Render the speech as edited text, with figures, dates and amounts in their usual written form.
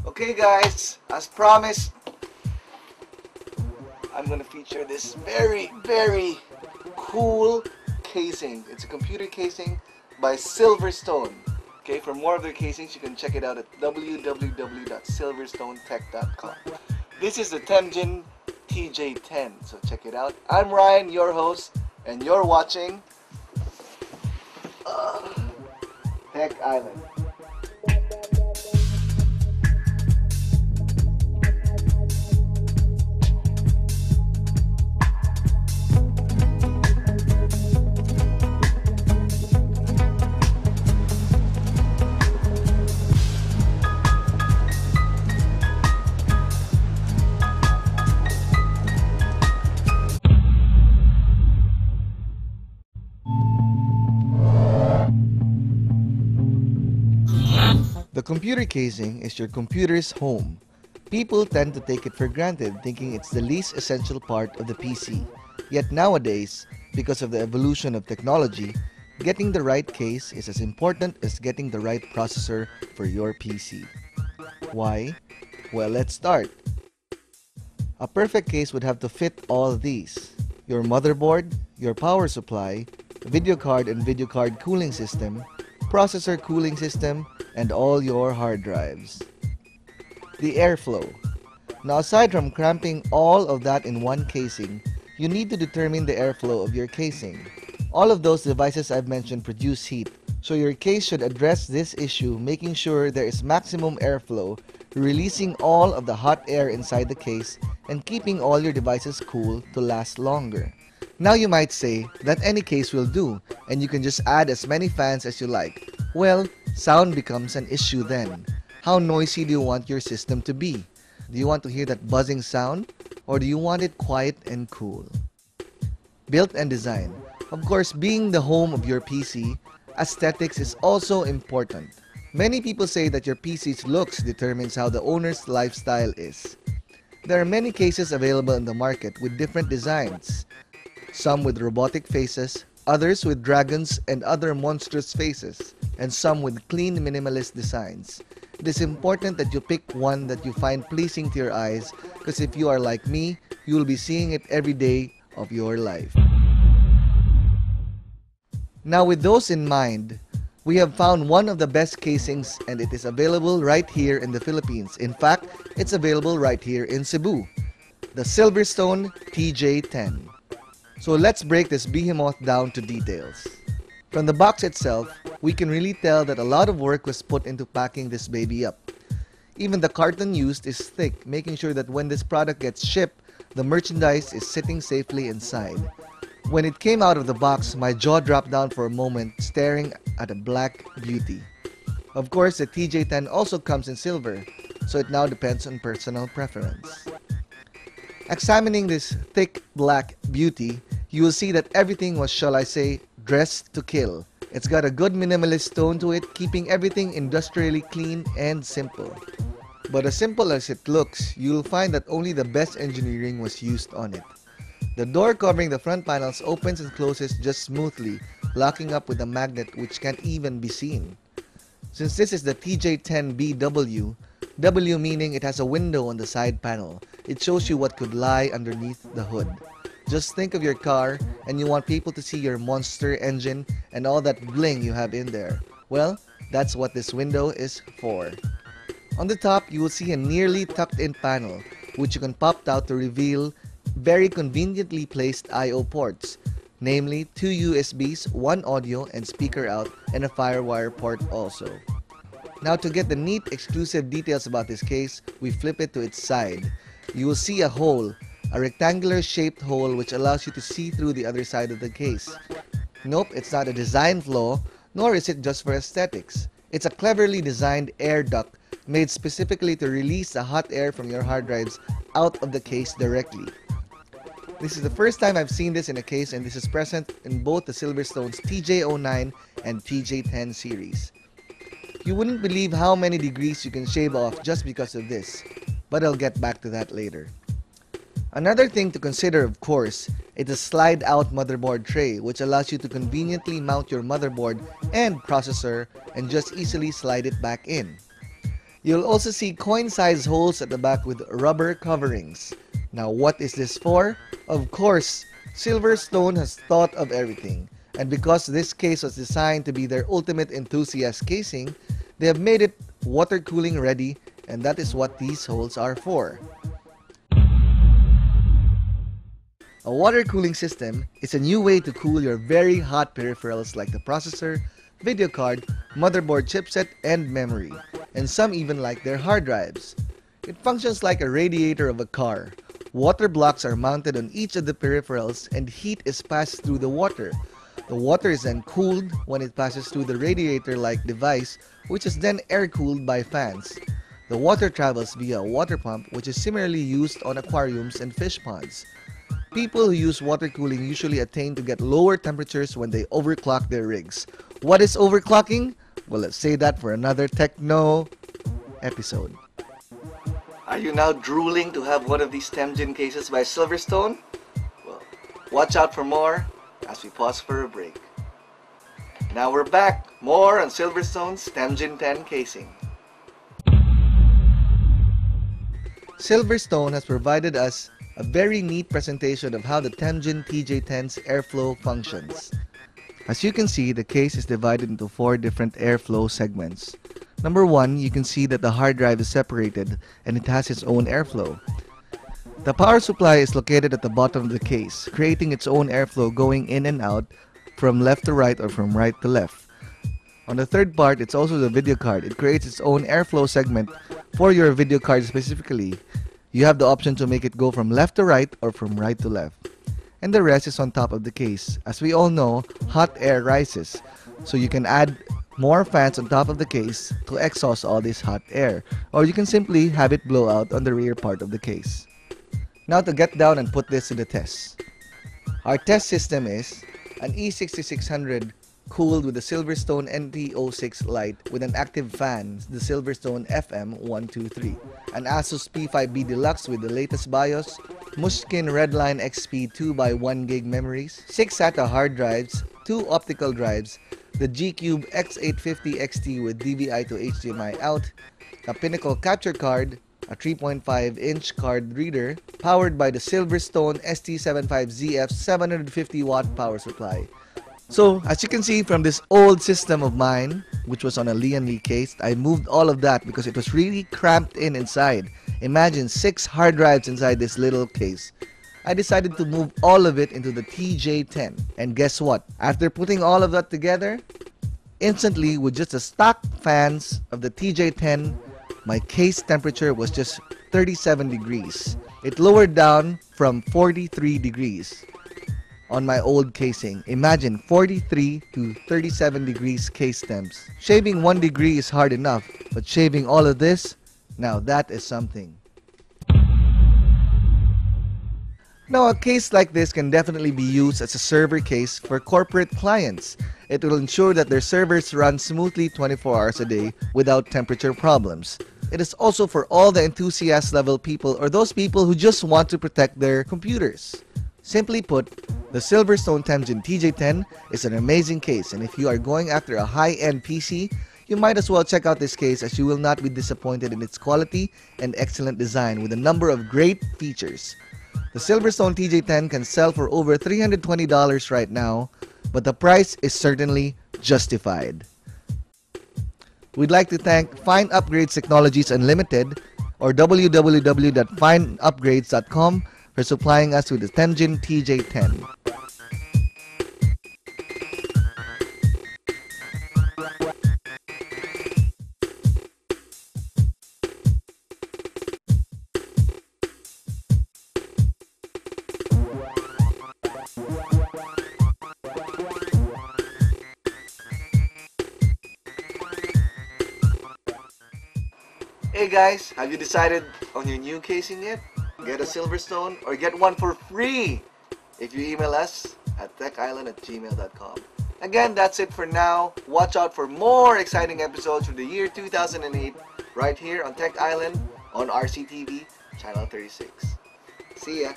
Okay guys, as promised, I'm gonna feature this very cool casing. It's a computer casing by Silverstone. Okay, for more of their casings, you can check it out at www.silverstonetech.com. This is the Temjin TJ10, so check it out. I'm Ryan, your host, and you're watching Tech Island. The computer casing is your computer's home. People tend to take it for granted, thinking it's the least essential part of the PC. Yet nowadays, because of the evolution of technology, getting the right case is as important as getting the right processor for your PC. Why? Well, let's start. A perfect case would have to fit all these: your motherboard, your power supply, video card and video card cooling system, processor cooling system, and all your hard drives. The airflow. Now, aside from cramping all of that in one casing, you need to determine the airflow of your casing. All of those devices I've mentioned produce heat, so your case should address this issue, making sure there is maximum airflow, releasing all of the hot air inside the case, and keeping all your devices cool to last longer. Now you might say that any case will do, and you can just add as many fans as you like. Well, sound becomes an issue then. How noisy do you want your system to be? Do you want to hear that buzzing sound, or do you want it quiet and cool? Built and design. Of course, being the home of your PC, aesthetics is also important. Many people say that your PC's looks determines how the owner's lifestyle is. There are many cases available in the market with different designs. Some with robotic faces, others with dragons and other monstrous faces, and some with clean minimalist designs. It is important that you pick one that you find pleasing to your eyes, because if you are like me, you will be seeing it every day of your life. Now, with those in mind, we have found one of the best casings, and it is available right here in the Philippines. In fact, it's available right here in Cebu, the Silverstone TJ10. So let's break this behemoth down to details. From the box itself, we can really tell that a lot of work was put into packing this baby up. Even the carton used is thick, making sure that when this product gets shipped, the merchandise is sitting safely inside. When it came out of the box, my jaw dropped down for a moment, staring at a black beauty. Of course, the TJ10 also comes in silver, so it now depends on personal preference. Examining this thick black beauty, you will see that everything was, shall I say, dressed to kill. It's got a good minimalist tone to it, keeping everything industrially clean and simple. But as simple as it looks, you'll find that only the best engineering was used on it. The door covering the front panels opens and closes just smoothly, locking up with a magnet which can't even be seen. Since this is the TJ10BW, W meaning it has a window on the side panel, it shows you what could lie underneath the hood. Just think of your car and you want people to see your monster engine and all that bling you have in there. Well, that's what this window is for. On the top, you will see a nearly tucked-in panel, which you can pop out to reveal very conveniently placed I/O ports, namely 2 USBs, 1 audio and speaker out, and a FireWire port also. Now, to get the neat exclusive details about this case, we flip it to its side. You will see a hole, a rectangular shaped hole which allows you to see through the other side of the case. Nope, it's not a design flaw, nor is it just for aesthetics. It's a cleverly designed air duct made specifically to release the hot air from your hard drives out of the case directly. This is the first time I've seen this in a case, and this is present in both the Silvestones TJ09 and TJ10 series. You wouldn't believe how many degrees you can shave off just because of this, but I'll get back to that later. Another thing to consider, of course, is a slide-out motherboard tray, which allows you to conveniently mount your motherboard and processor and just easily slide it back in. You'll also see coin-sized holes at the back with rubber coverings. Now what is this for? Of course, Silverstone has thought of everything. And because this case was designed to be their ultimate enthusiast casing, they have made it water cooling ready, and that is what these holes are for. A water cooling system is a new way to cool your very hot peripherals like the processor, video card, motherboard chipset, and memory, and some even like their hard drives. It functions like a radiator of a car. Water blocks are mounted on each of the peripherals and heat is passed through the water. The water is then cooled when it passes through the radiator-like device, which is then air-cooled by fans. The water travels via a water pump, which is similarly used on aquariums and fish ponds. People who use water cooling usually attain to get lower temperatures when they overclock their rigs. What is overclocking? Well, let's say that for another techno episode. Are you now drooling to have one of these TJ10 cases by Silverstone? Well, watch out for more as we pause for a break. Now we're back, more on Silverstone's TJ10 casing. Silverstone has provided us a very neat presentation of how the TJ10 TJ10's airflow functions. As you can see, the case is divided into 4 different airflow segments. Number 1, you can see that the hard drive is separated and it has its own airflow. The power supply is located at the bottom of the case, creating its own airflow going in and out from left to right or from right to left. On the third part, it's also the video card. It creates its own airflow segment for your video card specifically. You have the option to make it go from left to right or from right to left. And the rest is on top of the case. As we all know, hot air rises, so you can add more fans on top of the case to exhaust all this hot air, or you can simply have it blow out on the rear part of the case. Now to get down and put this to the test. Our test system is an E6600 cooled with the Silverstone NT06 Lite with an active fan, the Silverstone FM123, an Asus P5B Deluxe with the latest BIOS, Mushkin Redline XP 2x1GB memories, 6 SATA hard drives, 2 optical drives, the G-Cube X850 XT with DVI to HDMI out, a Pinnacle capture card, a 3.5-inch card reader, powered by the Silverstone ST75ZF 750-watt power supply. So, as you can see from this old system of mine, which was on a Lian Li case, I moved all of that because it was really cramped inside. Imagine 6 hard drives inside this little case. I decided to move all of it into the TJ10. And guess what? After putting all of that together, instantly with just the stock fans of the TJ10, my case temperature was just 37 degrees. It lowered down from 43 degrees. On my old casing. Imagine 43 to 37 degrees case temps. Shaving 1 degree is hard enough, but shaving all of this, now that is something. Now a case like this can definitely be used as a server case for corporate clients. It will ensure that their servers run smoothly 24 hours a day without temperature problems. It is also for all the enthusiast level people or those people who just want to protect their computers. Simply put, the Silverstone TJ10 is an amazing case, and if you are going after a high-end PC, you might as well check out this case as you will not be disappointed in its quality and excellent design with a number of great features. The Silverstone TJ10 can sell for over $320 right now, but the price is certainly justified. We'd like to thank Fine Upgrades Technologies Unlimited or www.fineupgrades.com for supplying us with the TJ10. Hey guys, have you decided on your new casing yet? Get a Silverstone or get one for free if you email us at techisland@gmail.com. Again, that's it for now. Watch out for more exciting episodes from the year 2008 right here on Tech Island on RCTV Channel 36. See ya!